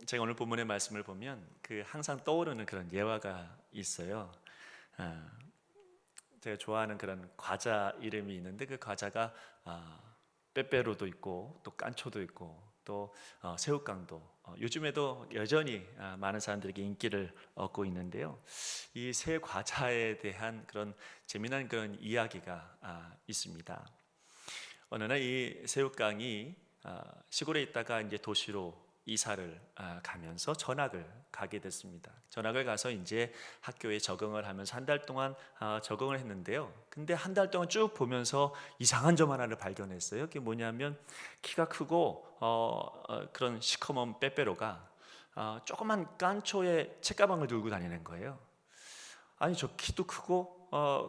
제가 오늘 본문의 말씀을 보면 항상 떠오르는 그런 예화가 있어요. 아, 제가 좋아하는 그런 과자 이름이 있는데 그 과자가 빼빼로도 있고 또 깐초도 있고 또 새우깡도 요즘에도 여전히 많은 사람들에게 인기를 얻고 있는데요. 이 세 과자에 대한 그런 재미난 그런 이야기가 있습니다. 어느 날 이 새우깡이 시골에 있다가 이제 도시로 이사를 가면서 전학을 가게 됐습니다. 전학을 가서 이제 학교에 적응을 하면서 한 달 동안 적응을 했는데요. 근데 한 달 동안 쭉 보면서 이상한 점 하나를 발견했어요. 그게 뭐냐면 키가 크고 그런 시커먼 빼빼로가 조그만 깐초에 책가방을 들고 다니는 거예요. 아니 저 키도 크고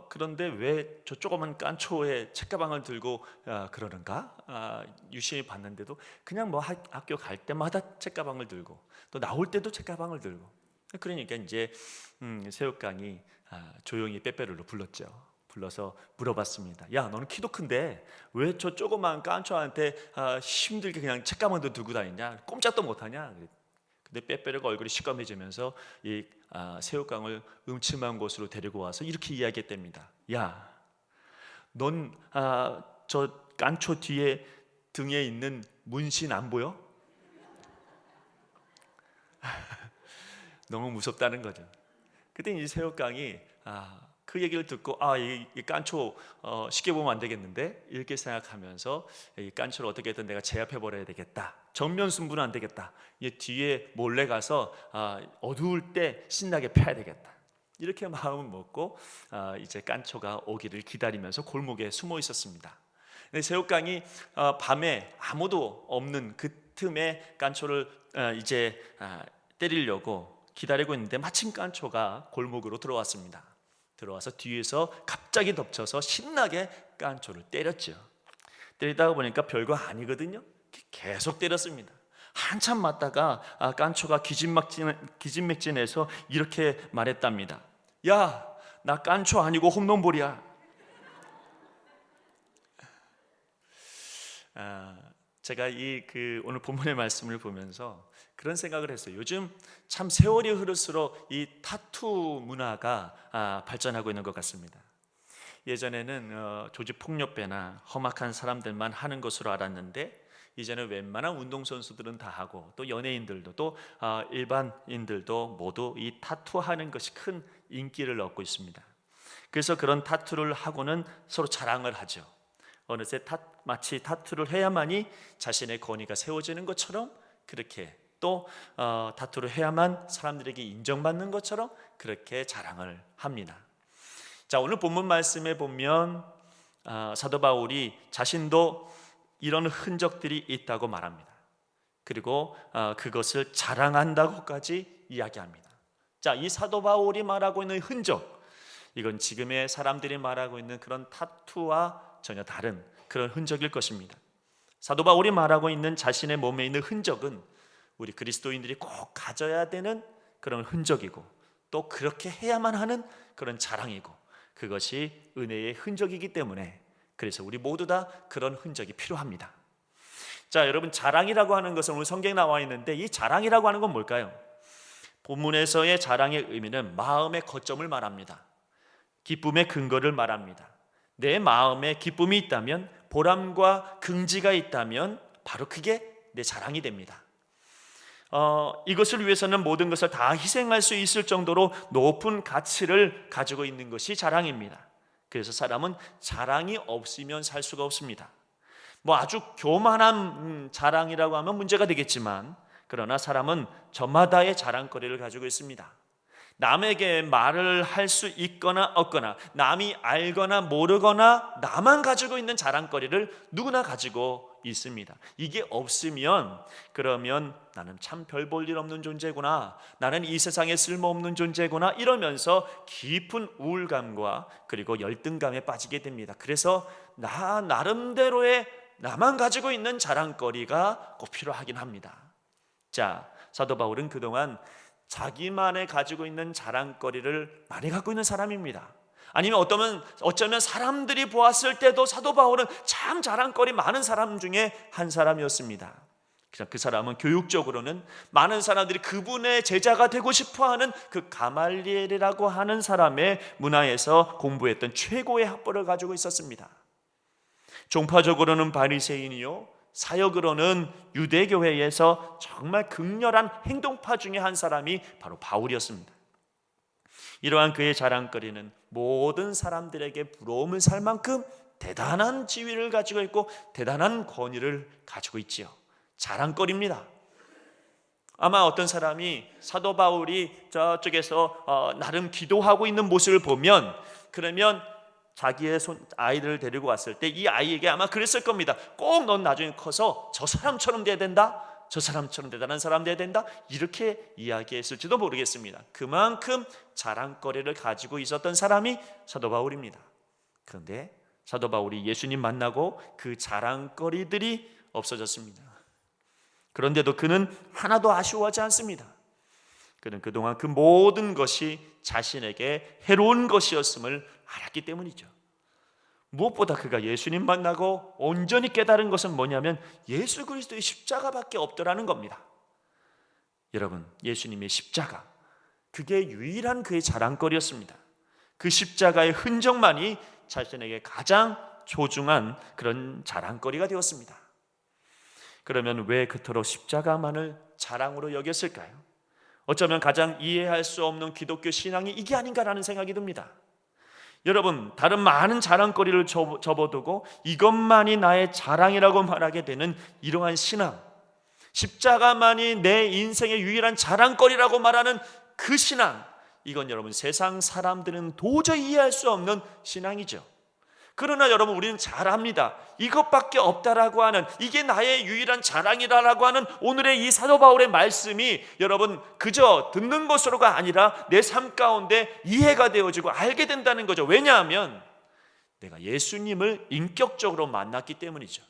그런데 왜 저 조그만 깐초에 책가방을 들고 그러는가? 유심히 봤는데도 그냥 뭐 학교 갈 때마다 책가방을 들고 또 나올 때도 책가방을 들고 그러니까 이제 새우깡이 조용히 빼빼로를 불렀죠. 불러서 물어봤습니다. 야, 너는 키도 큰데 왜 저 조그만 깐초한테 힘들게 그냥 책가방도 들고 다니냐? 꼼짝도 못하냐? 근데 빼빼로가 얼굴이 시꺼매지면서 이 새우깡을 음침한 곳으로 데리고 와서 이렇게 이야기했답니다. 야, 넌 저 깐초 뒤에 등에 있는 문신 안 보여? 너무 무섭다는 거죠. 그때 이 새우깡이 그 얘기를 듣고 이 깐초 쉽게 보면 안 되겠는데 이렇게 생각하면서 이 깐초를 어떻게든 내가 제압해 버려야 되겠다. 정면 승부는 안 되겠다. 이 뒤에 몰래 가서 어두울 때 신나게 패야 되겠다. 이렇게 마음을 먹고 이제 깐초가 오기를 기다리면서 골목에 숨어 있었습니다. 근데 새우깡이 밤에 아무도 없는 그 틈에 깐초를 이제 때리려고 기다리고 있는데 마침 깐초가 골목으로 들어왔습니다. 들어와서 뒤에서 갑자기 덮쳐서 신나게 깐초를 때렸죠. 때리다가 보니까 별거 아니거든요. 계속 때렸습니다. 한참 맞다가 깐초가 기진맥진해서 이렇게 말했답니다. 야, 나 깐초 아니고 홈런볼이야. 제가 오늘 본문의 말씀을 보면서 그런 생각을 했어요. 요즘 참 세월이 흐를수록 이 타투 문화가 발전하고 있는 것 같습니다. 예전에는 조직폭력배나 험악한 사람들만 하는 것으로 알았는데 이제는 웬만한 운동선수들은 다 하고 또 연예인들도 또 일반인들도 모두 이 타투하는 것이 큰 인기를 얻고 있습니다. 그래서 그런 타투를 하고는 서로 자랑을 하죠. 어느새 마치 타투를 해야만이 자신의 권위가 세워지는 것처럼 그렇게 또 타투를 해야만 사람들에게 인정받는 것처럼 그렇게 자랑을 합니다. 자, 오늘 본문 말씀에 보면 사도 바울이 자신도 이런 흔적들이 있다고 말합니다. 그리고 그것을 자랑한다고까지 이야기합니다. 자, 이 사도 바울이 말하고 있는 흔적, 이건 지금의 사람들이 말하고 있는 그런 타투와 전혀 다른 그런 흔적일 것입니다. 사도 바울이 말하고 있는 자신의 몸에 있는 흔적은 우리 그리스도인들이 꼭 가져야 되는 그런 흔적이고 또 그렇게 해야만 하는 그런 자랑이고 그것이 은혜의 흔적이기 때문에 그래서 우리 모두 다 그런 흔적이 필요합니다. 자, 여러분, 자랑이라고 하는 것은 오늘 성경에 나와 있는데 이 자랑이라고 하는 건 뭘까요? 본문에서의 자랑의 의미는 마음의 거점을 말합니다. 기쁨의 근거를 말합니다. 내 마음에 기쁨이 있다면 보람과 긍지가 있다면 바로 그게 내 자랑이 됩니다. 이것을 위해서는 모든 것을 다 희생할 수 있을 정도로 높은 가치를 가지고 있는 것이 자랑입니다. 그래서 사람은 자랑이 없으면 살 수가 없습니다. 뭐 아주 교만한 자랑이라고 하면 문제가 되겠지만 그러나 사람은 저마다의 자랑거리를 가지고 있습니다. 남에게 말을 할 수 있거나 없거나 남이 알거나 모르거나 나만 가지고 있는 자랑거리를 누구나 가지고 있습니다. 이게 없으면 그러면 나는 참 별 볼 일 없는 존재구나, 나는 이 세상에 쓸모없는 존재구나 이러면서 깊은 우울감과 그리고 열등감에 빠지게 됩니다. 그래서 나름대로의 나만 가지고 있는 자랑거리가 꼭 필요하긴 합니다. 자, 사도 바울은 그동안 자기만의 가지고 있는 자랑거리를 많이 갖고 있는 사람입니다. 아니면 어쩌면 사람들이 보았을 때도 사도 바울은 참 자랑거리 많은 사람 중에 한 사람이었습니다. 그 사람은 교육적으로는 많은 사람들이 그분의 제자가 되고 싶어하는 그 가말리엘이라고 하는 사람의 문화에서 공부했던 최고의 학벌을 가지고 있었습니다. 종파적으로는 바리새인이요, 사역으로는 유대교회에서 정말 극렬한 행동파 중에 한 사람이 바로 바울이었습니다. 이러한 그의 자랑거리는 모든 사람들에게 부러움을 살 만큼 대단한 지위를 가지고 있고 대단한 권위를 가지고 있지요. 자랑거리입니다. 아마 어떤 사람이 사도 바울이 저쪽에서 나름 기도하고 있는 모습을 보면, 그러면 자기의 아이들을 데리고 왔을 때 이 아이에게 아마 그랬을 겁니다. 꼭 넌 나중에 커서 저 사람처럼 돼야 된다, 저 사람처럼 대단한 사람 돼야 된다, 이렇게 이야기했을지도 모르겠습니다. 그만큼 자랑거리를 가지고 있었던 사람이 사도 바울입니다. 그런데 사도 바울이 예수님 만나고 그 자랑거리들이 없어졌습니다. 그런데도 그는 하나도 아쉬워하지 않습니다. 그는 그동안 그 모든 것이 자신에게 해로운 것이었음을 알았기 때문이죠. 무엇보다 그가 예수님 만나고 온전히 깨달은 것은 뭐냐면 예수 그리스도의 십자가밖에 없더라는 겁니다. 여러분, 예수님의 십자가, 그게 유일한 그의 자랑거리였습니다. 그 십자가의 흔적만이 자신에게 가장 소중한 그런 자랑거리가 되었습니다. 그러면 왜 그토록 십자가만을 자랑으로 여겼을까요? 어쩌면 가장 이해할 수 없는 기독교 신앙이 이게 아닌가라는 생각이 듭니다. 여러분, 다른 많은 자랑거리를 접어두고 이것만이 나의 자랑이라고 말하게 되는 이러한 신앙, 십자가만이 내 인생의 유일한 자랑거리라고 말하는 그 신앙, 이건 여러분 세상 사람들은 도저히 이해할 수 없는 신앙이죠. 그러나 여러분, 우리는 잘 압니다. 이것밖에 없다라고 하는, 이게 나의 유일한 자랑이라고 하는 오늘의 이 사도 바울의 말씀이 여러분 그저 듣는 것으로가 아니라 내 삶 가운데 이해가 되어지고 알게 된다는 거죠. 왜냐하면 내가 예수님을 인격적으로 만났기 때문이죠.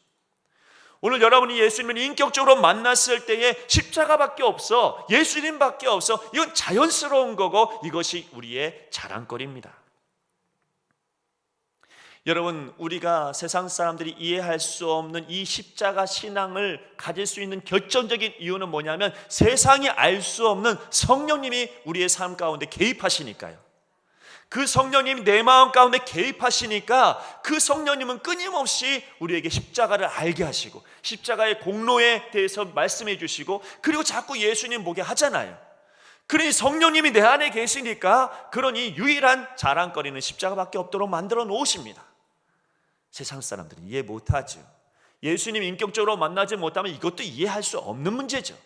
오늘 여러분이 예수님을 인격적으로 만났을 때에 십자가밖에 없어, 예수님밖에 없어, 이건 자연스러운 거고 이것이 우리의 자랑거리입니다. 여러분, 우리가 세상 사람들이 이해할 수 없는 이 십자가 신앙을 가질 수 있는 결정적인 이유는 뭐냐면 세상이 알 수 없는 성령님이 우리의 삶 가운데 개입하시니까요. 그 성령님이 내 마음 가운데 개입하시니까 그 성령님은 끊임없이 우리에게 십자가를 알게 하시고 십자가의 공로에 대해서 말씀해 주시고, 그리고 자꾸 예수님 보게 하잖아요. 그러니 성령님이 내 안에 계시니까 그러니 유일한 자랑거리는 십자가밖에 없도록 만들어 놓으십니다. 세상 사람들은 이해 못하죠. 예수님 인격적으로 만나지 못하면 이것도 이해할 수 없는 문제죠.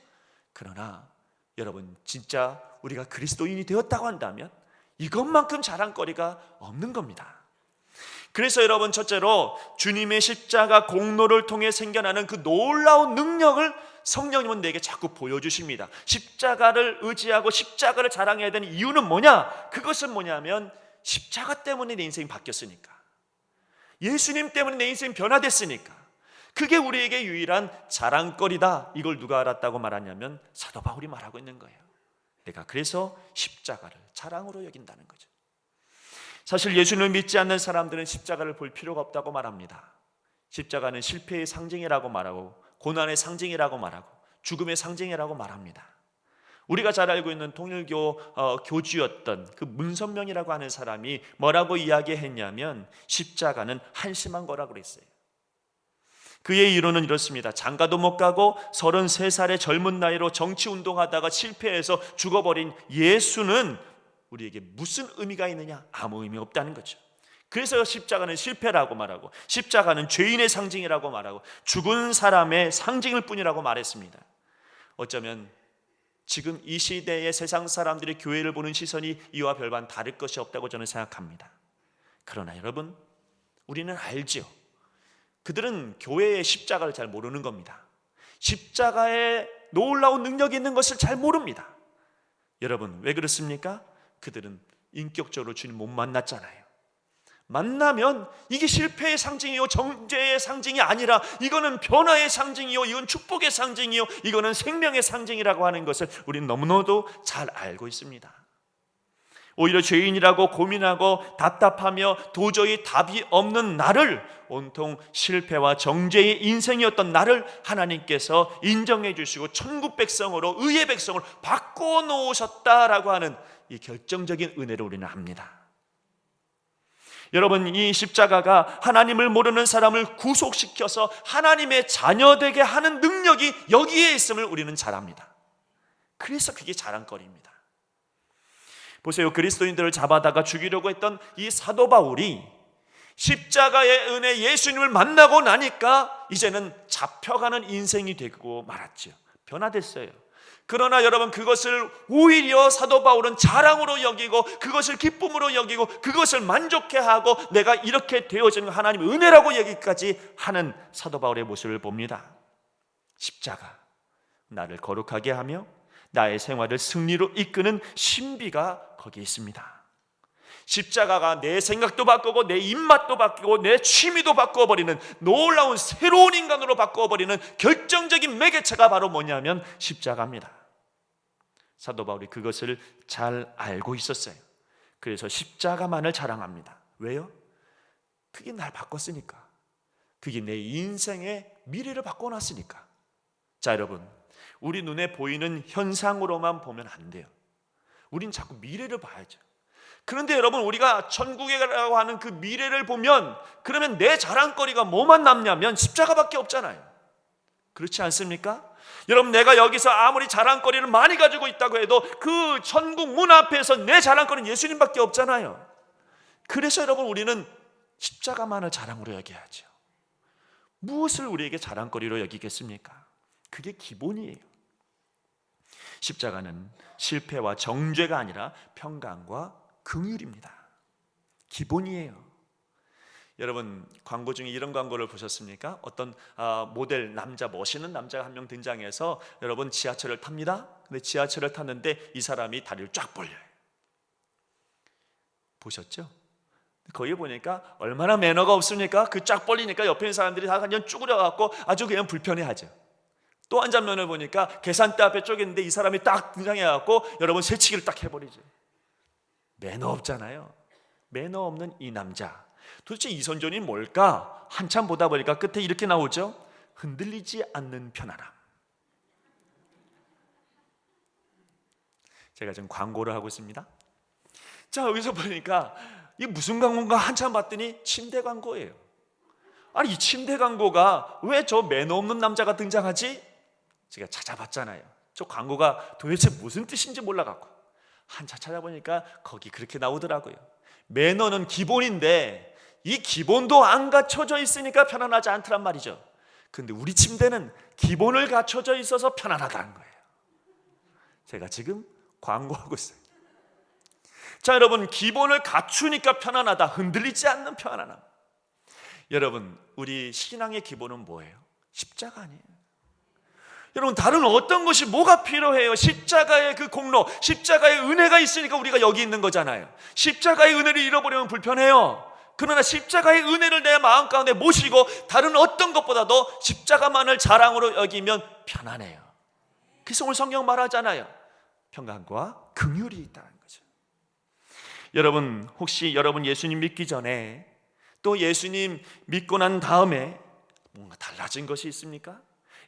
그러나 여러분, 진짜 우리가 그리스도인이 되었다고 한다면 이것만큼 자랑거리가 없는 겁니다. 그래서 여러분, 첫째로 주님의 십자가 공로를 통해 생겨나는 그 놀라운 능력을 성령님은 내게 자꾸 보여주십니다. 십자가를 의지하고 십자가를 자랑해야 되는 이유는 뭐냐? 그것은 뭐냐면 십자가 때문에 내 인생이 바뀌었으니까, 예수님 때문에 내 인생이 변화됐으니까, 그게 우리에게 유일한 자랑거리다. 이걸 누가 알았다고 말하냐면 사도 바울이 말하고 있는 거예요. 내가 그래서 십자가를 자랑으로 여긴다는 거죠. 사실 예수님을 믿지 않는 사람들은 십자가를 볼 필요가 없다고 말합니다. 십자가는 실패의 상징이라고 말하고 고난의 상징이라고 말하고 죽음의 상징이라고 말합니다. 우리가 잘 알고 있는 통일교 교주였던 그 문선명이라고 하는 사람이 뭐라고 이야기했냐면 십자가는 한심한 거라고 그랬어요. 그의 이론은 이렇습니다. 장가도 못 가고 33살의 젊은 나이로 정치운동하다가 실패해서 죽어버린 예수는 우리에게 무슨 의미가 있느냐? 아무 의미 없다는 거죠. 그래서 십자가는 실패라고 말하고 십자가는 죄인의 상징이라고 말하고 죽은 사람의 상징일 뿐이라고 말했습니다. 어쩌면 지금 이 시대의 세상 사람들이 교회를 보는 시선이 이와 별반 다를 것이 없다고 저는 생각합니다. 그러나 여러분, 우리는 알죠. 그들은 교회의 십자가를 잘 모르는 겁니다. 십자가에 놀라운 능력이 있는 것을 잘 모릅니다. 여러분, 왜 그렇습니까? 그들은 인격적으로 주님 못 만났잖아요. 만나면 이게 실패의 상징이요 정죄의 상징이 아니라 이거는 변화의 상징이요, 이건 축복의 상징이요, 이거는 생명의 상징이라고 하는 것을 우리는 너무나도 잘 알고 있습니다. 오히려 죄인이라고 고민하고 답답하며 도저히 답이 없는 나를, 온통 실패와 정죄의 인생이었던 나를 하나님께서 인정해 주시고 천국 백성으로, 의의 백성으로 바꿔놓으셨다라고 하는 이 결정적인 은혜를 우리는 압니다. 여러분, 이 십자가가 하나님을 모르는 사람을 구속시켜서 하나님의 자녀되게 하는 능력이 여기에 있음을 우리는 잘 압니다. 그래서 그게 자랑거리입니다. 보세요. 그리스도인들을 잡아다가 죽이려고 했던 이 사도 바울이 십자가의 은혜, 예수님을 만나고 나니까 이제는 잡혀가는 인생이 되고 말았죠. 변화됐어요. 그러나 여러분, 그것을 오히려 사도 바울은 자랑으로 여기고, 그것을 기쁨으로 여기고, 그것을 만족해하고, 내가 이렇게 되어진 하나님의 은혜라고 얘기까지 하는 사도 바울의 모습을 봅니다. 십자가, 나를 거룩하게 하며 나의 생활을 승리로 이끄는 신비가 거기에 있습니다. 십자가가 내 생각도 바꾸고 내 입맛도 바꾸고 내 취미도 바꿔버리는 놀라운 새로운 인간으로 바꿔버리는 결정적인 매개체가 바로 뭐냐면 십자가입니다. 사도 바울이 그것을 잘 알고 있었어요. 그래서 십자가만을 자랑합니다. 왜요? 그게 날 바꿨으니까. 그게 내 인생의 미래를 바꿔놨으니까. 자, 여러분, 우리 눈에 보이는 현상으로만 보면 안 돼요. 우린 자꾸 미래를 봐야죠. 그런데 여러분, 우리가 천국이라고 하는 그 미래를 보면, 그러면 내 자랑거리가 뭐만 남냐면 십자가밖에 없잖아요. 그렇지 않습니까? 여러분, 내가 여기서 아무리 자랑거리를 많이 가지고 있다고 해도 그 천국 문 앞에서 내 자랑거리는 예수님밖에 없잖아요. 그래서 여러분, 우리는 십자가만을 자랑으로 여겨야죠. 무엇을 우리에게 자랑거리로 여기겠습니까? 그게 기본이에요. 십자가는 실패와 정죄가 아니라 평강과 긍휼입니다. 기본이에요. 여러분, 광고 중에 이런 광고를 보셨습니까? 어떤 모델 남자, 멋있는 남자가 한 명 등장해서 여러분 지하철을 탑니다. 근데 지하철을 탔는데 이 사람이 다리를 쫙 벌려요. 보셨죠? 거기 보니까 얼마나 매너가 없습니까? 그 쫙 벌리니까 옆에 있는 사람들이 다 그냥 쭈그려갖고 아주 그냥 불편해하죠. 또 한 장면을 보니까 계산대 앞에 쪼갰는데 이 사람이 딱 등장해갖고 여러분 새치기를 딱 해버리죠. 매너 없잖아요. 매너 없는 이 남자, 도대체 이 선전이 뭘까? 한참 보다 보니까 끝에 이렇게 나오죠. 흔들리지 않는 편안함. 제가 지금 광고를 하고 있습니다. 자, 여기서 보니까 이게 무슨 광고인가 한참 봤더니 침대 광고예요. 아니, 이 침대 광고가 왜 저 매너 없는 남자가 등장하지? 제가 찾아봤잖아요. 저 광고가 도대체 무슨 뜻인지 몰라갖고 한참 찾아보니까 거기 그렇게 나오더라고요. 매너는 기본인데 이 기본도 안 갖춰져 있으니까 편안하지 않더란 말이죠. 근데 우리 침대는 기본을 갖춰져 있어서 편안하다는 거예요. 제가 지금 광고하고 있어요. 자, 여러분, 기본을 갖추니까 편안하다. 흔들리지 않는 편안함. 여러분, 우리 신앙의 기본은 뭐예요? 십자가 아니에요. 여러분, 다른 어떤 것이 뭐가 필요해요? 십자가의 그 공로, 십자가의 은혜가 있으니까 우리가 여기 있는 거잖아요. 십자가의 은혜를 잃어버리면 불편해요. 그러나 십자가의 은혜를 내 마음 가운데 모시고 다른 어떤 것보다도 십자가만을 자랑으로 여기면 편안해요. 그래서 오늘 성경 말하잖아요. 평강과 긍휼이 있다는 거죠. 여러분, 혹시 여러분 예수님 믿기 전에 또 예수님 믿고 난 다음에 뭔가 달라진 것이 있습니까?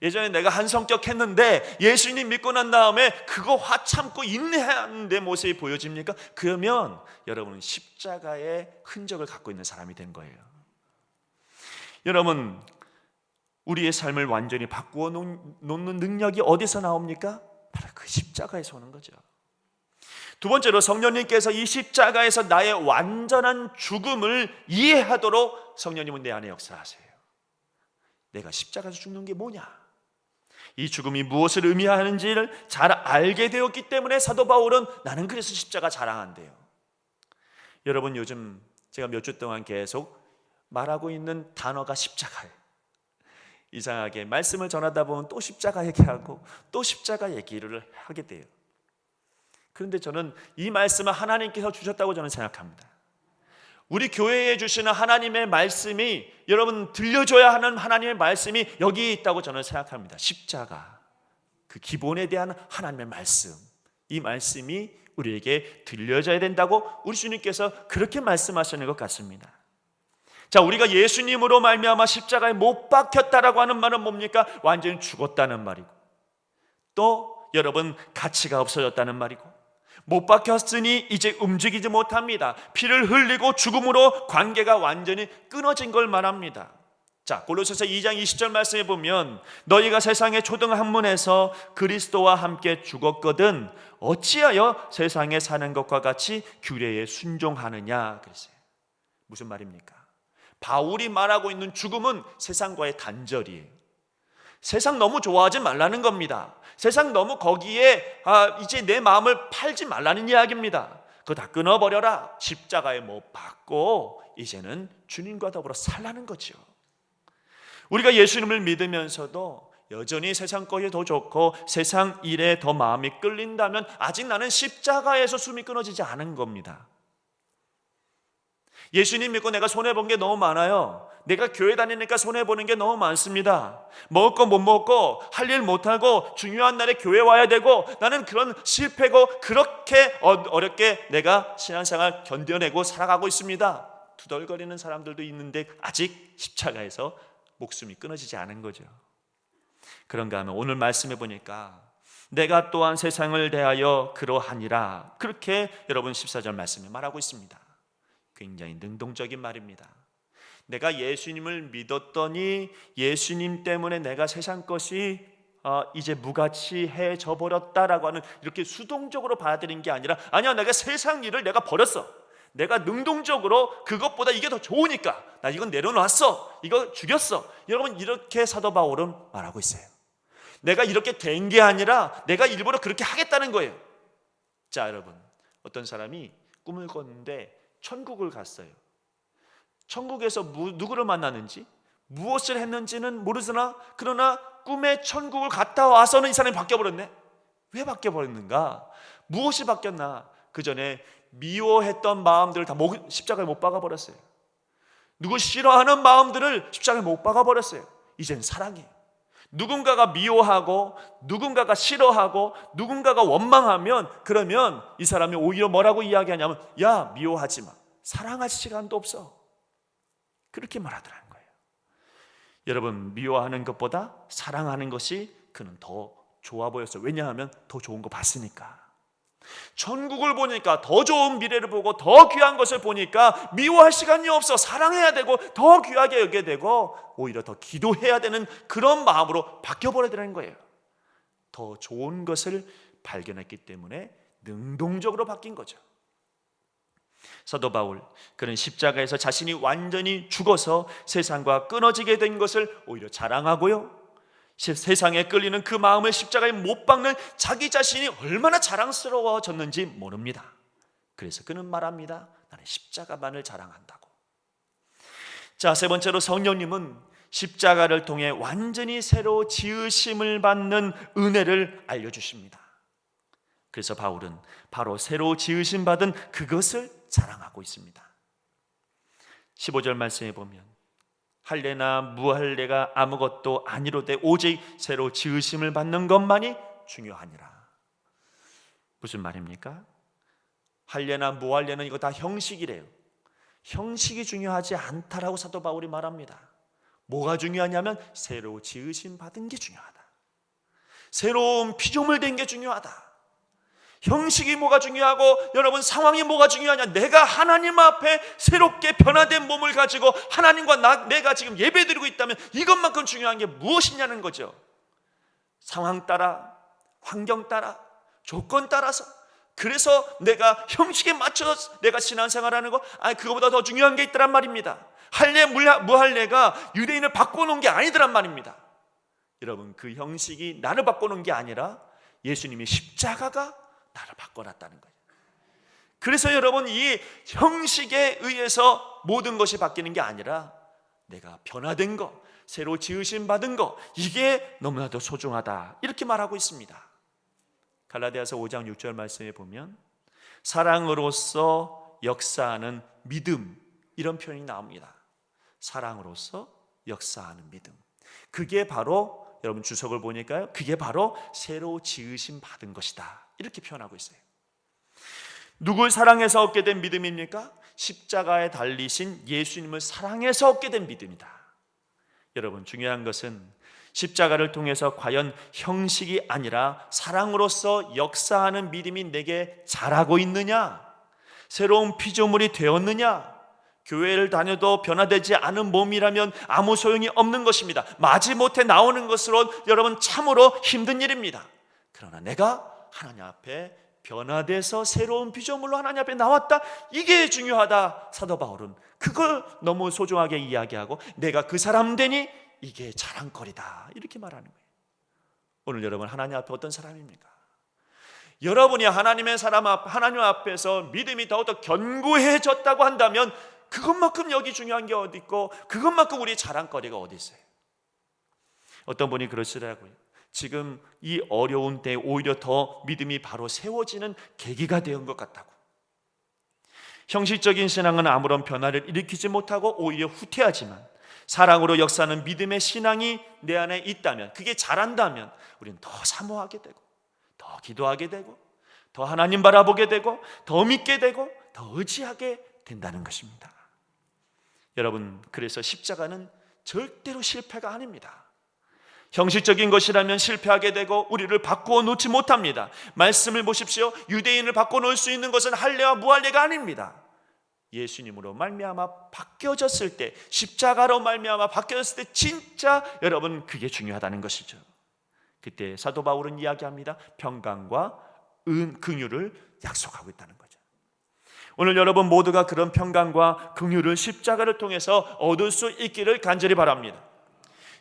예전에 내가 한 성격 했는데 예수님 믿고 난 다음에 그거 화 참고 인내하는 내 모습이 보여집니까? 그러면 여러분은 십자가의 흔적을 갖고 있는 사람이 된 거예요. 여러분, 우리의 삶을 완전히 바꾸어 놓는 능력이 어디서 나옵니까? 바로 그 십자가에서 오는 거죠. 두 번째로, 성령님께서 이 십자가에서 나의 완전한 죽음을 이해하도록 성령님은 내 안에 역사하세요. 내가 십자가에서 죽는 게 뭐냐? 이 죽음이 무엇을 의미하는지를 잘 알게 되었기 때문에 사도 바울은 나는 그래서 십자가 자랑한대요. 여러분, 요즘 제가 몇 주 동안 계속 말하고 있는 단어가 십자가예요. 이상하게 말씀을 전하다 보면 또 십자가 얘기하고 또 십자가 얘기를 하게 돼요. 그런데 저는 이 말씀을 하나님께서 주셨다고 저는 생각합니다. 우리 교회에 주시는 하나님의 말씀이, 여러분 들려줘야 하는 하나님의 말씀이 여기에 있다고 저는 생각합니다. 십자가, 그 기본에 대한 하나님의 말씀, 이 말씀이 우리에게 들려져야 된다고 우리 주님께서 그렇게 말씀하시는 것 같습니다. 자, 우리가 예수님으로 말미암아 십자가에 못 박혔다라고 하는 말은 뭡니까? 완전히 죽었다는 말이고, 또 여러분 가치가 없어졌다는 말이고, 못 박혔으니 이제 움직이지 못합니다. 피를 흘리고 죽음으로 관계가 완전히 끊어진 걸 말합니다. 자, 골로새서 2장 20절 말씀에 보면 너희가 세상의 초등학문에서 그리스도와 함께 죽었거든 어찌하여 세상에 사는 것과 같이 규례에 순종하느냐 그랬어요. 무슨 말입니까? 바울이 말하고 있는 죽음은 세상과의 단절이에요. 세상 너무 좋아하지 말라는 겁니다. 세상 너무 거기에 이제 내 마음을 팔지 말라는 이야기입니다. 그거 다 끊어버려라. 십자가에 못 박고 이제는 주님과 더불어 살라는 거죠. 우리가 예수님을 믿으면서도 여전히 세상 거에 더 좋고 세상 일에 더 마음이 끌린다면 아직 나는 십자가에서 숨이 끊어지지 않은 겁니다. 예수님 믿고 내가 손해본 게 너무 많아요. 내가 교회 다니니까 손해보는 게 너무 많습니다. 먹을 거 못 먹고 할 일 못하고 중요한 날에 교회 와야 되고 나는 그런 실패고 그렇게 어렵게 내가 신앙생활 견뎌내고 살아가고 있습니다. 투덜거리는 사람들도 있는데 아직 십자가에서 목숨이 끊어지지 않은 거죠. 그런가 하면 오늘 말씀해 보니까 내가 또한 세상을 대하여 그러하니라 그렇게 여러분 14절 말씀에 말하고 있습니다. 굉장히 능동적인 말입니다. 내가 예수님을 믿었더니 예수님 때문에 내가 세상 것이 이제 무가치해져 버렸다라고 하는 이렇게 수동적으로 받아들인 게 아니라 아니야 내가 세상 일을 내가 버렸어. 내가 능동적으로 그것보다 이게 더 좋으니까 나 이건 내려놨어. 이거 죽였어. 여러분 이렇게 사도 바울은 말하고 있어요. 내가 이렇게 된 게 아니라 내가 일부러 그렇게 하겠다는 거예요. 자 여러분 어떤 사람이 꿈을 꿨는데 천국을 갔어요. 천국에서 누구를 만나는지 무엇을 했는지는 모르잖아. 그러나 꿈에 천국을 갔다 와서는 이 사람이 바뀌어버렸네. 왜 바뀌어버렸는가? 무엇이 바뀌었나? 그 전에 미워했던 마음들을 다 십자가에 못 박아버렸어요. 누구 싫어하는 마음들을 십자가에 못 박아버렸어요. 이젠 사랑이에요. 누군가가 미워하고 누군가가 싫어하고 누군가가 원망하면 그러면 이 사람이 오히려 뭐라고 이야기하냐면 야 미워하지 마. 사랑할 시간도 없어. 그렇게 말하더라는 거예요. 여러분 미워하는 것보다 사랑하는 것이 그는 더 좋아 보였어요. 왜냐하면 더 좋은 거 봤으니까. 천국을 보니까 더 좋은 미래를 보고 더 귀한 것을 보니까 미워할 시간이 없어. 사랑해야 되고 더 귀하게 여겨야 되고 오히려 더 기도해야 되는 그런 마음으로 바뀌어버려야 되는 거예요. 더 좋은 것을 발견했기 때문에 능동적으로 바뀐 거죠. 사도 바울 그는 십자가에서 자신이 완전히 죽어서 세상과 끊어지게 된 것을 오히려 자랑하고요, 세상에 끌리는 그 마음을 십자가에 못 박는 자기 자신이 얼마나 자랑스러워졌는지 모릅니다. 그래서 그는 말합니다. 나는 십자가만을 자랑한다고. 자, 세 번째로 성령님은 십자가를 통해 완전히 새로 지으심을 받는 은혜를 알려주십니다. 그래서 바울은 바로 새로 지으심 받은 그것을 자랑하고 있습니다. 15절 말씀에 보면 할례나 무할례가 아무것도 아니로되 오직 새로 지으심을 받는 것만이 중요하니라. 무슨 말입니까? 할례나 무할례는 이거 다 형식이래요. 형식이 중요하지 않다라고 사도 바울이 말합니다. 뭐가 중요하냐면 새로 지으심 받은 게 중요하다. 새로운 피조물 된 게 중요하다. 형식이 뭐가 중요하고 여러분 상황이 뭐가 중요하냐? 내가 하나님 앞에 새롭게 변화된 몸을 가지고 하나님과 내가 지금 예배드리고 있다면 이것만큼 중요한 게 무엇이냐는 거죠. 상황 따라, 환경 따라, 조건 따라서. 그래서 내가 형식에 맞춰서 내가 신앙생활하는 거 그거보다 더 중요한 게 있더란 말입니다. 할례 무할례가 유대인을 바꿔놓은 게 아니더란 말입니다. 여러분 그 형식이 나를 바꿔놓은 게 아니라 예수님의 십자가가 나를 바꿔놨다는 거예요. 그래서 여러분 이 형식에 의해서 모든 것이 바뀌는 게 아니라 내가 변화된 거, 새로 지으심 받은 거, 이게 너무나도 소중하다 이렇게 말하고 있습니다. 갈라디아서 5장 6절 말씀에 보면 사랑으로서 역사하는 믿음 이런 표현이 나옵니다. 사랑으로서 역사하는 믿음. 그게 바로 여러분 주석을 보니까요, 그게 바로 새로 지으심 받은 것이다 이렇게 표현하고 있어요. 누굴 사랑해서 얻게 된 믿음입니까? 십자가에 달리신 예수님을 사랑해서 얻게 된 믿음이다. 여러분, 중요한 것은 십자가를 통해서 과연 형식이 아니라 사랑으로서 역사하는 믿음이 내게 자라고 있느냐, 새로운 피조물이 되었느냐, 교회를 다녀도 변화되지 않은 몸이라면 아무 소용이 없는 것입니다. 마지못해 나오는 것으로 여러분 참으로 힘든 일입니다. 그러나 내가 하나님 앞에 변화돼서 새로운 피조물로 하나님 앞에 나왔다, 이게 중요하다. 사도 바울은 그걸 너무 소중하게 이야기하고 내가 그 사람 되니 이게 자랑거리다, 이렇게 말하는 거예요. 오늘 여러분 하나님 앞에 어떤 사람입니까? 여러분이 하나님의 하나님 앞에서 믿음이 더욱더 견고해졌다고 한다면 그것만큼 여기 중요한 게 어디 있고 그것만큼 우리의 자랑거리가 어디 있어요? 어떤 분이 그러시더라고요. 지금 이 어려운 때 오히려 더 믿음이 바로 세워지는 계기가 된 것 같다고. 형식적인 신앙은 아무런 변화를 일으키지 못하고 오히려 후퇴하지만 사랑으로 역사하는 믿음의 신앙이 내 안에 있다면, 그게 자란다면 우리는 더 사모하게 되고 더 기도하게 되고 더 하나님 바라보게 되고 더 믿게 되고 더 의지하게 된다는 것입니다. 여러분, 그래서 십자가는 절대로 실패가 아닙니다. 형식적인 것이라면 실패하게 되고 우리를 바꾸어 놓지 못합니다. 말씀을 보십시오. 유대인을 바꿔 놓을 수 있는 것은 할례와 무할례가 아닙니다. 예수님으로 말미암아 바뀌어졌을 때, 십자가로 말미암아 바뀌어졌을 때 진짜 여러분 그게 중요하다는 것이죠. 그때 사도 바울은 이야기합니다. 평강과 긍휼을 약속하고 있다는 거죠. 오늘 여러분 모두가 그런 평강과 긍휼을 십자가를 통해서 얻을 수 있기를 간절히 바랍니다.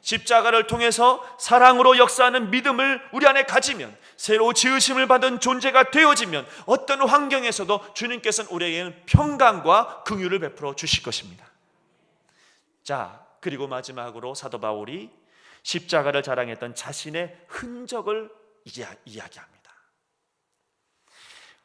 십자가를 통해서 사랑으로 역사하는 믿음을 우리 안에 가지면, 새로 지으심을 받은 존재가 되어지면 어떤 환경에서도 주님께서는 우리에게는 평강과 긍휼을 베풀어 주실 것입니다. 자, 그리고 마지막으로 사도 바울이 십자가를 자랑했던 자신의 흔적을 이야기합니다.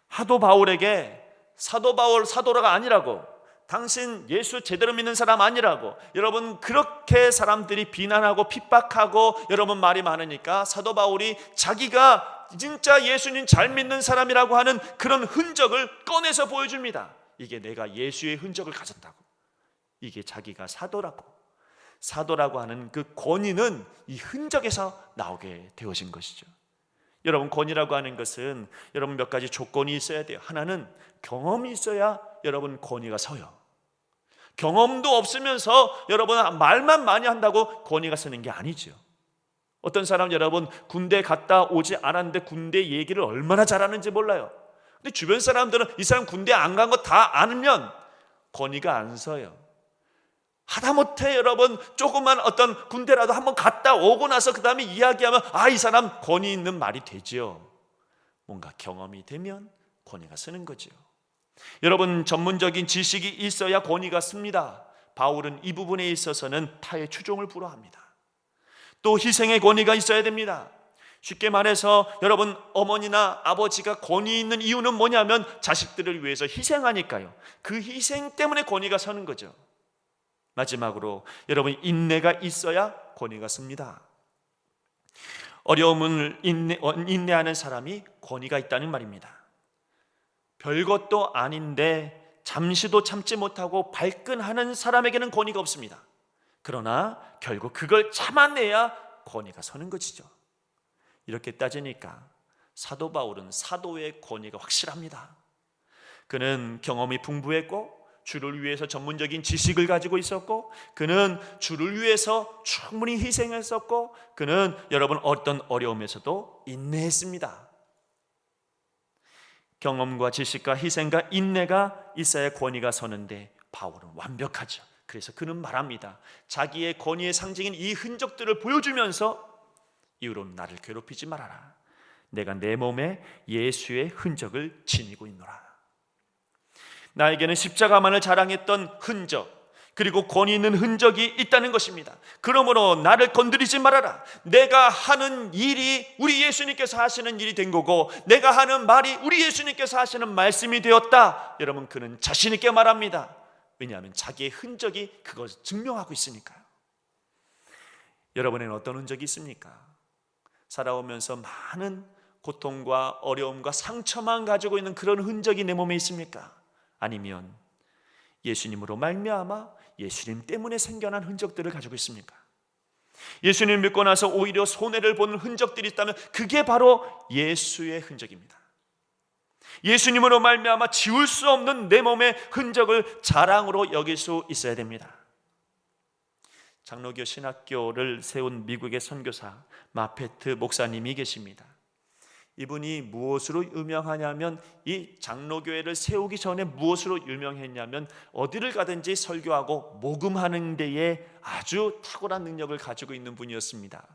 하도 바울에게 사도가 아니라고, 당신 예수 제대로 믿는 사람 아니라고, 여러분 그렇게 사람들이 비난하고 핍박하고 여러분 말이 많으니까 사도 바울이 자기가 진짜 예수님 잘 믿는 사람이라고 하는 그런 흔적을 꺼내서 보여줍니다. 이게 내가 예수의 흔적을 가졌다고. 이게 자기가 사도라고 하는 그 권위는 이 흔적에서 나오게 되어진 것이죠. 여러분, 권위라고 하는 것은 여러분 몇 가지 조건이 있어야 돼요. 하나는 경험이 있어야 여러분 권위가 서요. 경험도 없으면서 여러분 말만 많이 한다고 권위가 서는 게 아니죠. 어떤 사람 여러분 군대 갔다 오지 않았는데 군대 얘기를 얼마나 잘하는지 몰라요. 근데 주변 사람들은 이 사람 군대 안 간 거 다 아면 권위가 안 서요. 하다못해 여러분 조그만 어떤 군대라도 한번 갔다 오고 나서 그 다음에 이야기하면 이 사람 권위 있는 말이 되지요. 뭔가 경험이 되면 권위가 서는 거죠. 여러분, 전문적인 지식이 있어야 권위가 씁니다. 바울은 이 부분에 있어서는 타의 추종을 불허합니다. 또 희생의 권위가 있어야 됩니다. 쉽게 말해서 여러분 어머니나 아버지가 권위 있는 이유는 뭐냐면 자식들을 위해서 희생하니까요. 그 희생 때문에 권위가 서는 거죠. 마지막으로 여러분 인내가 있어야 권위가 섭니다. 어려움을 인내하는 사람이 권위가 있다는 말입니다. 별것도 아닌데 잠시도 참지 못하고 발끈하는 사람에게는 권위가 없습니다. 그러나 결국 그걸 참아내야 권위가 서는 것이죠. 이렇게 따지니까 사도 바울은 사도의 권위가 확실합니다. 그는 경험이 풍부했고 주를 위해서 전문적인 지식을 가지고 있었고 그는 주를 위해서 충분히 희생했었고 그는 여러분 어떤 어려움에서도 인내했습니다. 경험과 지식과 희생과 인내가 있어야 권위가 서는데 바울은 완벽하죠. 그래서 그는 말합니다. 자기의 권위의 상징인 이 흔적들을 보여주면서 이후로는 나를 괴롭히지 말아라. 내가 내 몸에 예수의 흔적을 지니고 있노라. 나에게는 십자가만을 자랑했던 흔적 그리고 권위 있는 흔적이 있다는 것입니다. 그러므로 나를 건드리지 말아라. 내가 하는 일이 우리 예수님께서 하시는 일이 된 거고 내가 하는 말이 우리 예수님께서 하시는 말씀이 되었다. 여러분 그는 자신 있게 말합니다. 왜냐하면 자기의 흔적이 그것을 증명하고 있으니까요. 여러분에는 어떤 흔적이 있습니까? 살아오면서 많은 고통과 어려움과 상처만 가지고 있는 그런 흔적이 내 몸에 있습니까? 아니면 예수님으로 말미암아 예수님 때문에 생겨난 흔적들을 가지고 있습니까? 예수님 믿고 나서 오히려 손해를 보는 흔적들이 있다면 그게 바로 예수의 흔적입니다. 예수님으로 말미암아 지울 수 없는 내 몸의 흔적을 자랑으로 여길 수 있어야 됩니다. 장로교 신학교를 세운 미국의 선교사 마페트 목사님이 계십니다. 이분이 무엇으로 유명하냐면, 이 장로교회를 세우기 전에 무엇으로 유명했냐면 어디를 가든지 설교하고 복음하는 데에 아주 탁월한 능력을 가지고 있는 분이었습니다.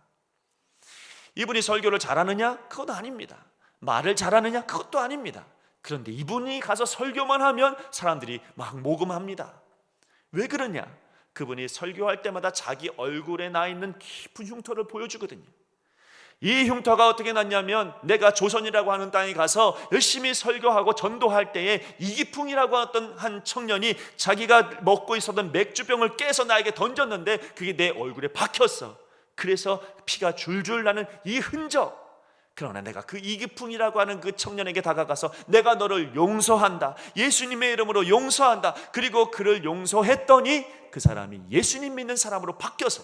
이분이 설교를 잘하느냐? 그것도 아닙니다. 말을 잘하느냐? 그것도 아닙니다. 그런데 이분이 가서 설교만 하면 사람들이 막 모금합니다. 왜 그러냐? 그분이 설교할 때마다 자기 얼굴에 나 있는 깊은 흉터를 보여주거든요. 이 흉터가 어떻게 났냐면, 내가 조선이라고 하는 땅에 가서 열심히 설교하고 전도할 때에 이기풍이라고 하던 한 청년이 자기가 먹고 있었던 맥주병을 깨서 나에게 던졌는데 그게 내 얼굴에 박혔어. 그래서 피가 줄줄 나는 이 흔적. 그러나 내가 그 이기풍이라고 하는 그 청년에게 다가가서 내가 너를 용서한다, 예수님의 이름으로 용서한다, 그리고 그를 용서했더니 그 사람이 예수님 믿는 사람으로 바뀌어서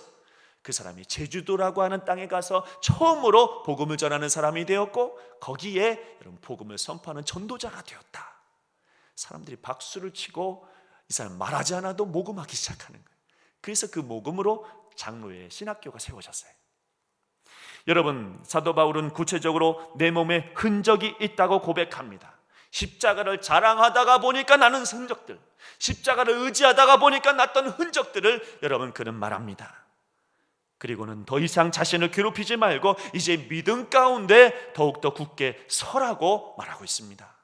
그 사람이 제주도라고 하는 땅에 가서 처음으로 복음을 전하는 사람이 되었고, 거기에 여러분 복음을 선포하는 전도자가 되었다. 사람들이 박수를 치고 이 사람 말하지 않아도 모금하기 시작하는 거예요. 그래서 그 모금으로 장로의 신학교가 세워졌어요. 여러분, 사도 바울은 구체적으로 내 몸에 흔적이 있다고 고백합니다. 십자가를 자랑하다가 보니까 나는 흔적들, 십자가를 의지하다가 보니까 났던 흔적들을 여러분 그는 말합니다. 그리고는 더 이상 자신을 괴롭히지 말고 이제 믿음 가운데 더욱더 굳게 서라고 말하고 있습니다.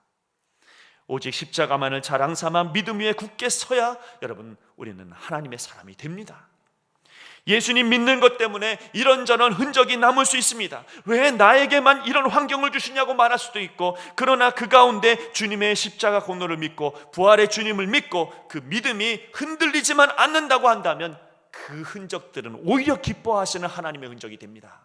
오직 십자가만을 자랑 삼아 믿음 위에 굳게 서야 여러분 우리는 하나님의 사람이 됩니다. 예수님 믿는 것 때문에 이런저런 흔적이 남을 수 있습니다. 왜 나에게만 이런 환경을 주시냐고 말할 수도 있고, 그러나 그 가운데 주님의 십자가 공로를 믿고 부활의 주님을 믿고 그 믿음이 흔들리지만 않는다고 한다면 그 흔적들은 오히려 기뻐하시는 하나님의 흔적이 됩니다.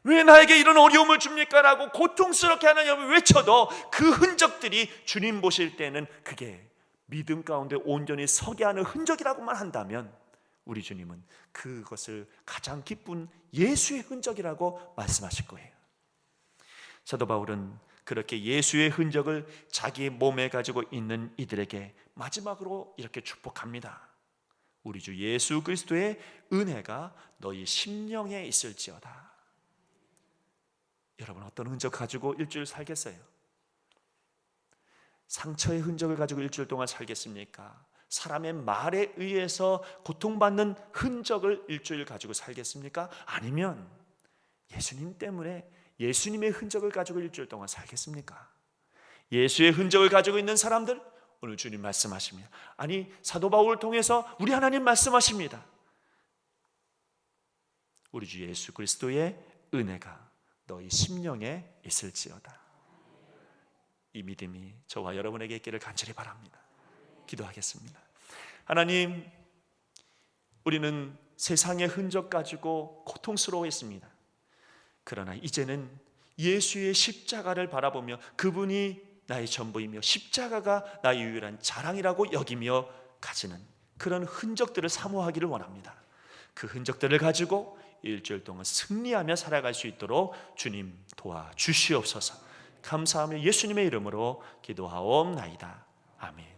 왜 나에게 이런 어려움을 줍니까? 라고 고통스럽게 하나님을 외쳐도 그 흔적들이 주님 보실 때는 그게 믿음 가운데 온전히 서게 하는 흔적이라고만 한다면 우리 주님은 그것을 가장 기쁜 예수의 흔적이라고 말씀하실 거예요. 사도 바울은 그렇게 예수의 흔적을 자기 몸에 가지고 있는 이들에게 마지막으로 이렇게 축복합니다. 우리 주 예수 그리스도의 은혜가 너희 심령에 있을지어다. 여러분, 어떤 흔적 가지고 일주일 살겠어요? 상처의 흔적을 가지고 일주일 동안 살겠습니까? 사람의 말에 의해서 고통받는 흔적을 일주일 가지고 살겠습니까? 아니면 예수님 때문에 예수님의 흔적을 가지고 일주일 동안 살겠습니까? 예수의 흔적을 가지고 있는 사람들, 오늘 주님 말씀하십니다. 아니, 사도 바울을 통해서 우리 하나님 말씀하십니다. 우리 주 예수 그리스도의 은혜가 너희 심령에 있을지어다. 이 믿음이 저와 여러분에게 있기를 간절히 바랍니다. 기도하겠습니다. 하나님, 우리는 세상의 흔적 가지고 고통스러워했습니다. 그러나 이제는 예수의 십자가를 바라보며 그분이 나의 전부이며 십자가가 나의 유일한 자랑이라고 여기며 가지는 그런 흔적들을 사모하기를 원합니다. 그 흔적들을 가지고 일주일 동안 승리하며 살아갈 수 있도록 주님 도와주시옵소서. 감사하며 예수님의 이름으로 기도하옵나이다. 아멘.